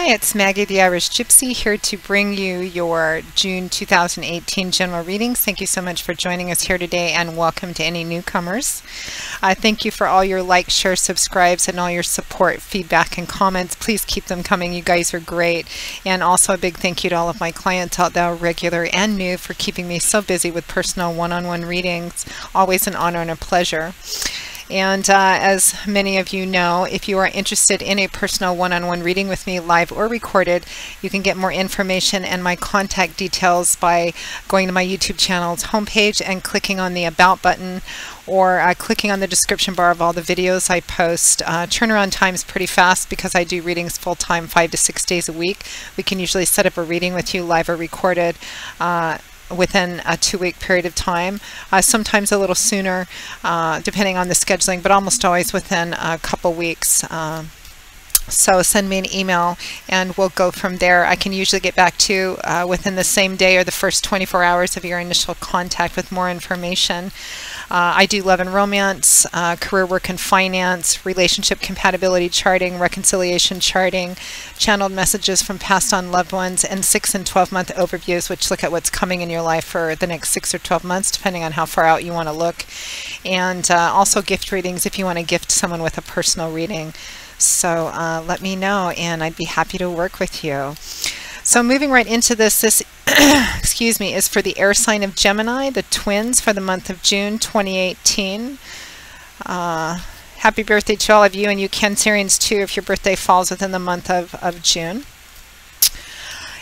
Hi, it's Maggie the Irish Gypsy here to bring you your June 2018 general readings. Thank you so much for joining us here today, and welcome to any newcomers. Thank you for all your likes, shares, subscribes, and all your support, feedback, and comments. Please keep them coming. You guys are great. And also a big thank you to all of my clients out there, regular and new, for keeping me so busy with personal one-on-one readings. Always an honor and a pleasure. And as many of you know, if you are interested in a personal one-on-one reading with me, live or recorded, you can get more information and my contact details by going to my YouTube channel's homepage and clicking on the About button, or clicking on the description bar of all the videos I post. Turnaround time is pretty fast because I do readings full-time 5 to 6 days a week. We can usually set up a reading with you, live or recorded, within a 2-week period of time, sometimes a little sooner depending on the scheduling, but almost always within a couple weeks. So send me an email and we'll go from there. I can usually get back to you within the same day or the first 24 hours of your initial contact with more information. I do love and romance, career, work, and finance, relationship compatibility charting, reconciliation charting, channeled messages from passed on loved ones, and 6 and 12-month overviews, which look at what's coming in your life for the next 6 or 12 months, depending on how far out you want to look. And also gift readings if you want to gift someone with a personal reading. So let me know and I'd be happy to work with you. So moving right into this excuse me, is for the air sign of Gemini, the twins, for the month of June 2018. Happy birthday to all of you, and you Cancerians too if your birthday falls within the month of June.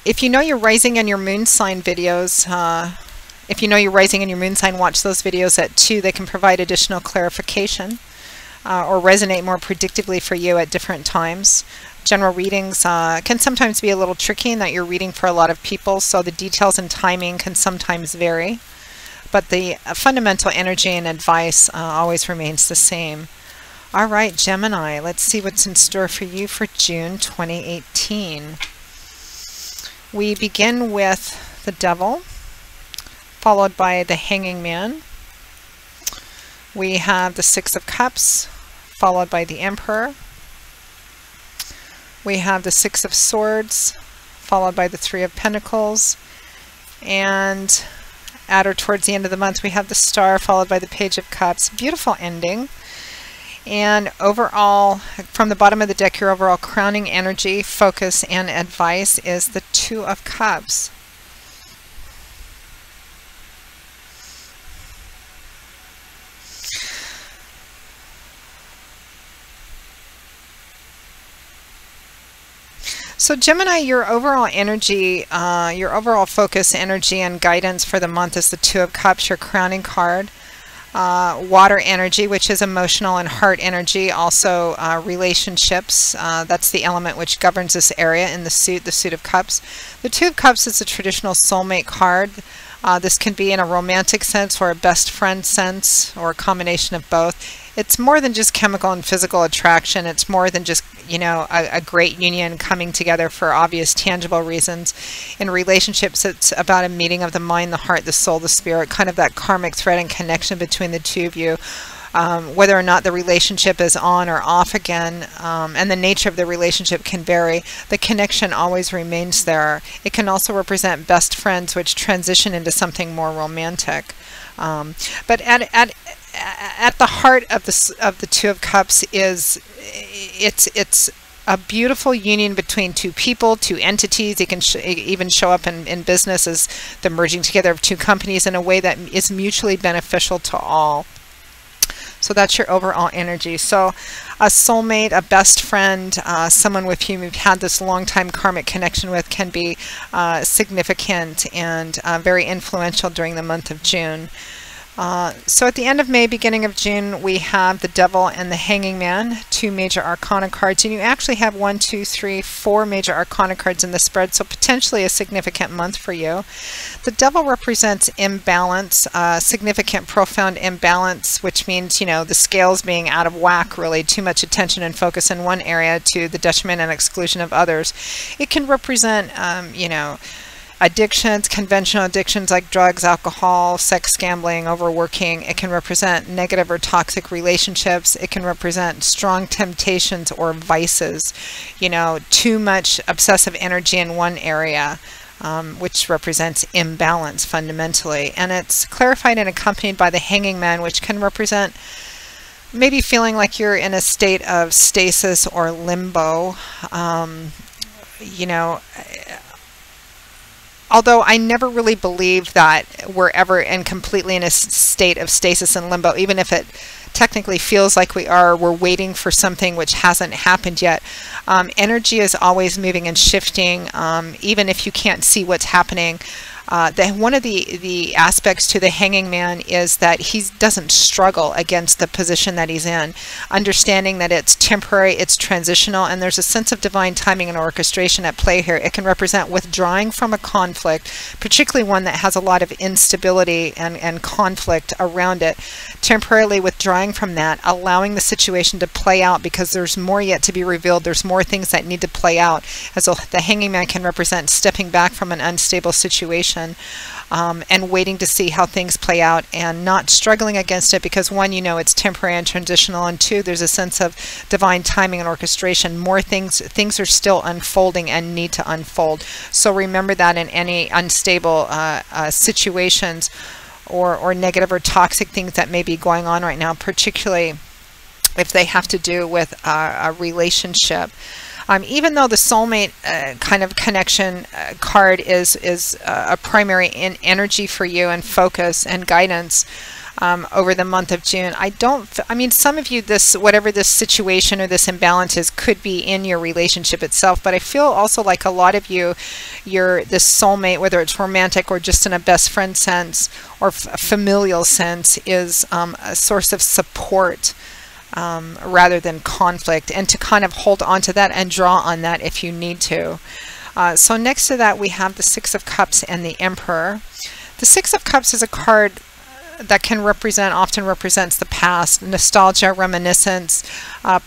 If you know your rising and your moon sign videos, if you know your rising and your moon sign, watch those videos at 2. They can provide additional clarification or resonate more predictably for you at different times. General readings can sometimes be a little tricky in that you're reading for a lot of people, so the details and timing can sometimes vary, but the fundamental energy and advice always remains the same. All right, Gemini, let's see what's in store for you for June 2018. We begin with the Devil, followed by the Hanging Man. We have the 6 of Cups, followed by the Emperor. We have the 6 of Swords, followed by the 3 of Pentacles. And at or towards the end of the month, we have the Star, followed by the Page of Cups. Beautiful ending. And overall, from the bottom of the deck, your overall crowning energy, focus, and advice is the 2 of Cups. So Gemini, your overall energy, your overall focus, energy, and guidance for the month is the 2 of Cups, your crowning card. Water energy, which is emotional and heart energy, also relationships. That's the element which governs this area in the suit of Cups. The 2 of Cups is a traditional soulmate card. This can be in a romantic sense or a best friend sense or a combination of both. It's more than just chemical and physical attraction. It's more than just, you know, a great union coming together for obvious tangible reasons. In relationships, it's about a meeting of the mind, the heart, the soul, the spirit, kind of that karmic thread and connection between the two of you. Whether or not the relationship is on or off again, and the nature of the relationship can vary, the connection always remains there. It can also represent best friends which transition into something more romantic. But at the heart of the 2 of Cups is it's a beautiful union between 2 people, 2 entities. It can even show up in business as the merging together of 2 companies in a way that is mutually beneficial to all. So that's your overall energy. So a soulmate, a best friend, someone with whom you've had this long-time karmic connection with can be significant and very influential during the month of June. So at the end of May, beginning of June, we have the Devil and the Hanging Man, 2 major arcana cards, and you actually have 1, 2, 3, 4 major arcana cards in the spread, so potentially a significant month for you. The Devil represents imbalance, significant, profound imbalance, which means, you know, the scales being out of whack, really, too much attention and focus in one area to the detriment and exclusion of others. It can represent, you know, addictions, conventional addictions like drugs, alcohol, sex, gambling, overworking. It can represent negative or toxic relationships. It can represent strong temptations or vices, you know, too much obsessive energy in one area, which represents imbalance fundamentally. And it's clarified and accompanied by the Hanging Man, which can represent maybe feeling like you're in a state of stasis or limbo. You know, although I never really believe that we're ever completely in a state of stasis and limbo, even if it technically feels like we're waiting for something which hasn't happened yet. Energy is always moving and shifting, even if you can't see what's happening. One of the aspects to the Hanging Man is that he doesn't struggle against the position that he's in, understanding that it's temporary, it's transitional, and there's a sense of divine timing and orchestration at play here. It can represent withdrawing from a conflict, particularly one that has a lot of instability and conflict around it, temporarily withdrawing from that, allowing the situation to play out because there's more yet to be revealed. There's more things that need to play out. As the Hanging Man can represent stepping back from an unstable situation, and waiting to see how things play out and not struggling against it because, one, you know it's temporary and transitional, and two, there's a sense of divine timing and orchestration. More things are still unfolding and need to unfold. So remember that in any unstable situations or negative or toxic things that may be going on right now, particularly if they have to do with a relationship. Even though the soulmate kind of connection card is a primary energy for you and focus and guidance over the month of June, I mean, some of you, whatever this situation or this imbalance is, could be in your relationship itself, but I feel also like a lot of you, this soulmate, whether it's romantic or just in a best friend sense or familial sense, is a source of support. Rather than conflict, and to kind of hold on to that and draw on that if you need to. So next to that we have the Six of Cups and the Emperor. The Six of Cups is a card that often represents the past, nostalgia, reminiscence,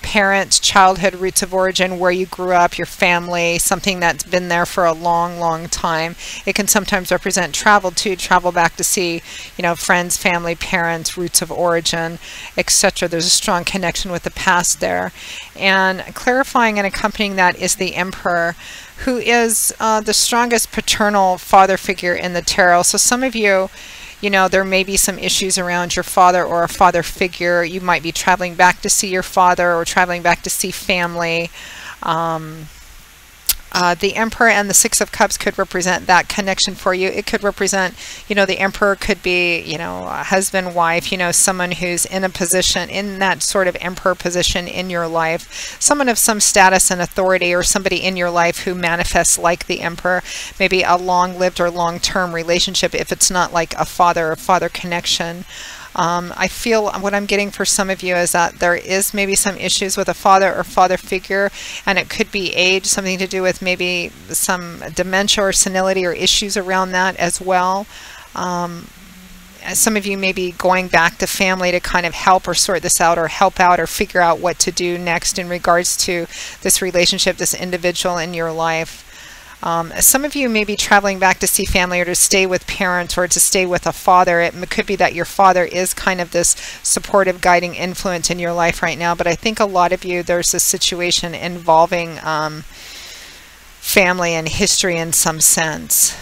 parents, childhood, roots of origin, where you grew up, your family, something that's been there for a long, long time. It can sometimes represent travel too, travel back to see, you know, friends, family, parents, roots of origin, etc. There's a strong connection with the past there. And clarifying and accompanying that is the Emperor, who is the strongest paternal father figure in the tarot. So some of you, you know, there may be some issues around your father or a father figure. You might be traveling back to see your father or traveling back to see family. The Emperor and the Six of Cups could represent that connection for you. It could represent, you know, the Emperor could be, you know, a husband, wife, you know, someone who's in a position, in that sort of Emperor position in your life, someone of some status and authority, or somebody in your life who manifests like the Emperor, maybe a long-lived or long-term relationship if it's not like a father or father connection. I feel what I'm getting for some of you is that there is maybe some issues with a father or father figure, and it could be age, something to do with maybe some dementia or senility or issues around that as well. Some of you may be going back to family to kind of help or sort this out or help out or figure out what to do next in regards to this relationship, this individual in your life. Some of you may be traveling back to see family or to stay with parents or to stay with a father. It could be that your father is kind of this supportive, guiding influence in your life right now, but I think a lot of you, there's a situation involving family and history in some sense.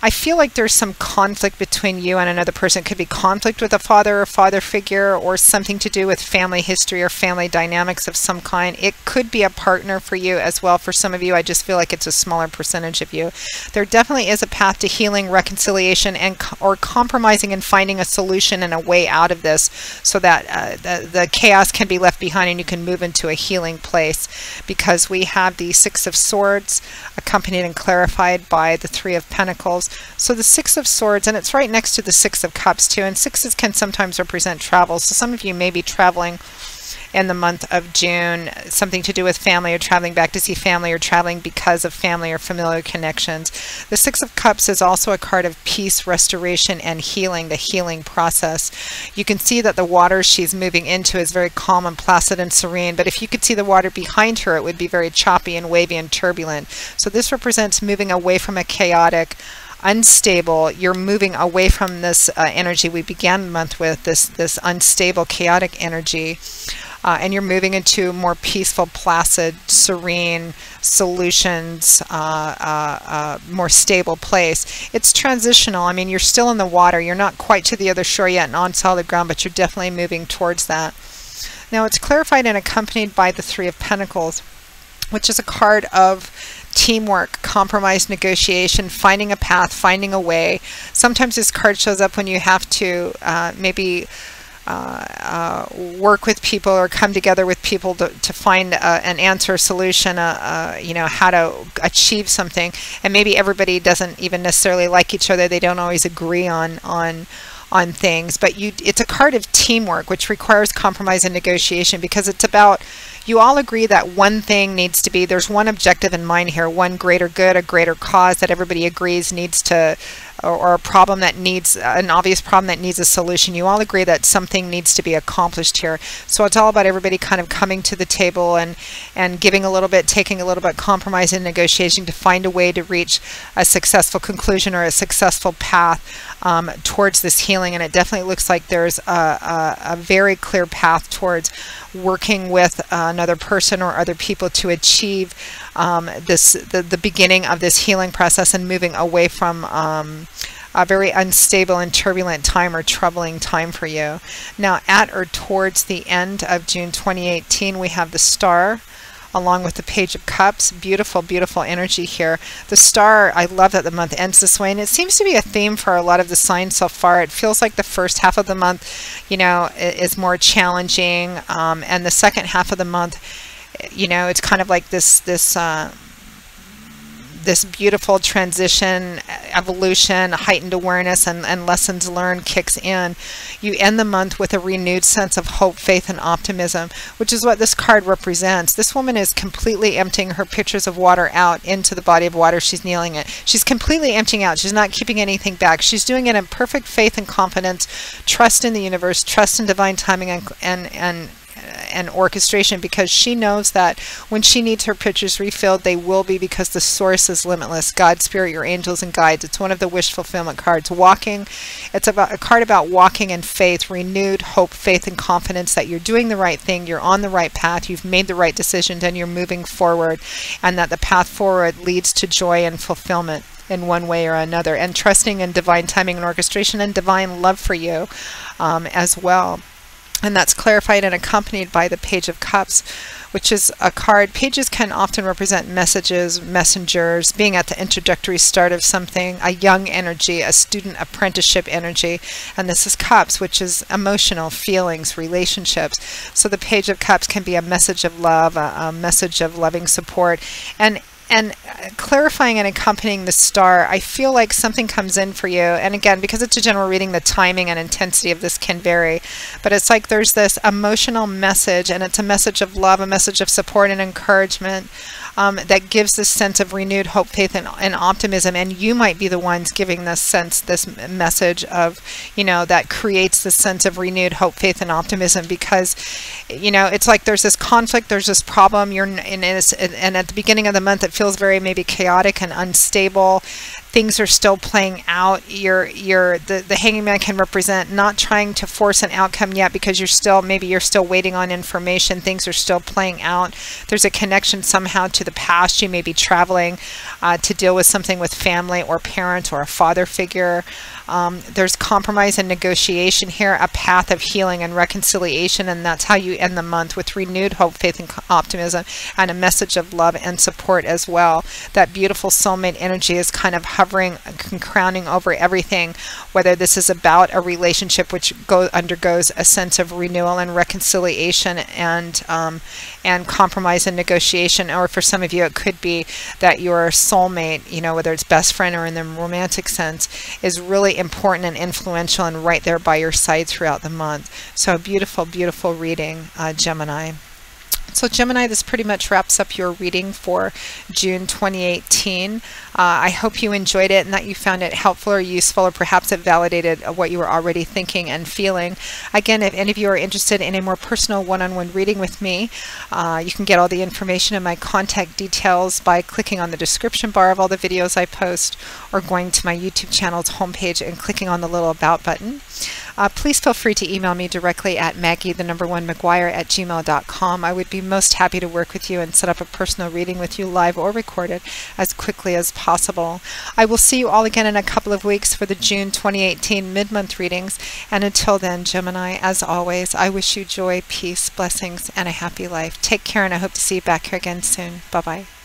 I feel like there's some conflict between you and another person. It could be conflict with a father or father figure, or something to do with family history or family dynamics of some kind. It could be a partner for you as well. For some of you, I just feel like it's a smaller percentage of you. There definitely is a path to healing, reconciliation, and or compromising and finding a solution and a way out of this, so that the chaos can be left behind and you can move into a healing place, because we have the Six of Swords accompanied and clarified by the Three of Pentacles. So the Six of Swords, and it's right next to the Six of Cups too, and sixes can sometimes represent travel. So some of you may be traveling in the month of June, something to do with family or traveling back to see family or traveling because of family or familiar connections. The Six of Cups is also a card of peace, restoration, and healing, the healing process. You can see that the water she's moving into is very calm and placid and serene, but if you could see the water behind her, it would be very choppy and wavy and turbulent. So this represents moving away from a chaotic, unstable. You're moving away from this energy we began the month with, this unstable, chaotic energy, and you're moving into more peaceful, placid, serene solutions, more stable place. It's transitional. I mean, you're still in the water. You're not quite to the other shore yet and on solid ground, but you're definitely moving towards that. Now, it's clarified and accompanied by the Three of Pentacles, which is a card of teamwork, compromise, negotiation, finding a path, finding a way. Sometimes this card shows up when you have to maybe work with people or come together with people to find an answer, solution, you know, how to achieve something. And maybe everybody doesn't even necessarily like each other. They don't always agree on things, but it's a card of teamwork, which requires compromise and negotiation, because it's about, you all agree that one thing needs to be, there's one objective in mind here, one greater good, a greater cause that everybody agrees needs to, or a problem that needs, an obvious problem that needs a solution. You all agree that something needs to be accomplished here. So it's all about everybody kind of coming to the table and giving a little bit, taking a little bit, compromise and negotiation to find a way to reach a successful conclusion or a successful path towards this healing. And it definitely looks like there's a very clear path towards working with another person or other people to achieve the beginning of this healing process and moving away from a very unstable and turbulent time or troubling time for you. Now, at or towards the end of June 2018, we have the Star along with the Page of Cups. Beautiful, beautiful energy here. The Star, I love that the month ends this way, and it seems to be a theme for a lot of the signs so far. It feels like the first half of the month, you know, is more challenging, and the second half of the month, you know, it's kind of like this beautiful transition, evolution, heightened awareness, and lessons learned kicks in. You end the month with a renewed sense of hope, faith, and optimism, which is what this card represents. This woman is completely emptying her pitchers of water out into the body of water she's kneeling in. She's completely emptying out. She's not keeping anything back. She's doing it in perfect faith and confidence, trust in the universe, trust in divine timing and orchestration, because she knows that when she needs her pitchers refilled, they will be, because the source is limitless. God, Spirit, your angels and guides. It's one of the wish fulfillment cards. Walking, it's about a card about walking in faith, renewed hope, faith, and confidence that you're doing the right thing, you're on the right path, you've made the right decisions, and you're moving forward, and that the path forward leads to joy and fulfillment in one way or another, and trusting in divine timing and orchestration and divine love for you as well. And that's clarified and accompanied by the Page of Cups, which is a card. Pages can often represent messages, messengers, being at the introductory start of something, a young energy, a student apprenticeship energy. And this is Cups, which is emotional, feelings, relationships. So the Page of Cups can be a message of love, a message of loving support. And clarifying and accompanying the Star, I feel like something comes in for you. And again, because it's a general reading, the timing and intensity of this can vary. But it's like there's this emotional message, and it's a message of love, a message of support and encouragement that gives this sense of renewed hope, faith, and optimism. And you might be the ones giving this sense, this message of, you know, that creates this sense of renewed hope, faith, and optimism, because, you know, it's like there's this conflict, there's this problem, you're in this, and at the beginning of the month it feels very maybe chaotic and unstable. Things are still playing out. The Hanging Man can represent not trying to force an outcome yet, because you're still waiting on information. Things are still playing out. There's a connection somehow to the past. You may be traveling to deal with something with family or parents or a father figure. There's compromise and negotiation here, a path of healing and reconciliation, and that's how you end the month, with renewed hope, faith, and optimism, and a message of love and support as well. That beautiful soulmate energy is kind of covering, crowning over everything, whether this is about a relationship which undergoes a sense of renewal and reconciliation and compromise and negotiation, or for some of you it could be that your soulmate, you know, whether it's best friend or in the romantic sense, is really important and influential and right there by your side throughout the month. So beautiful, beautiful reading, Gemini. So Gemini, this pretty much wraps up your reading for June 2018. I hope you enjoyed it and that you found it helpful or useful, or perhaps it validated what you were already thinking and feeling. Again, if any of you are interested in a more personal one-on-one reading with me, you can get all the information and my contact details by clicking on the description bar of all the videos I post, or going to my YouTube channel's homepage and clicking on the little About button. Please feel free to email me directly at Maggie1McGuire@gmail.com. I would be most happy to work with you and set up a personal reading with you, live or recorded, as quickly as possible. I will see you all again in a couple of weeks for the June 2018 mid-month readings. And until then, Gemini, as always, I wish you joy, peace, blessings, and a happy life. Take care, and I hope to see you back here again soon. Bye-bye.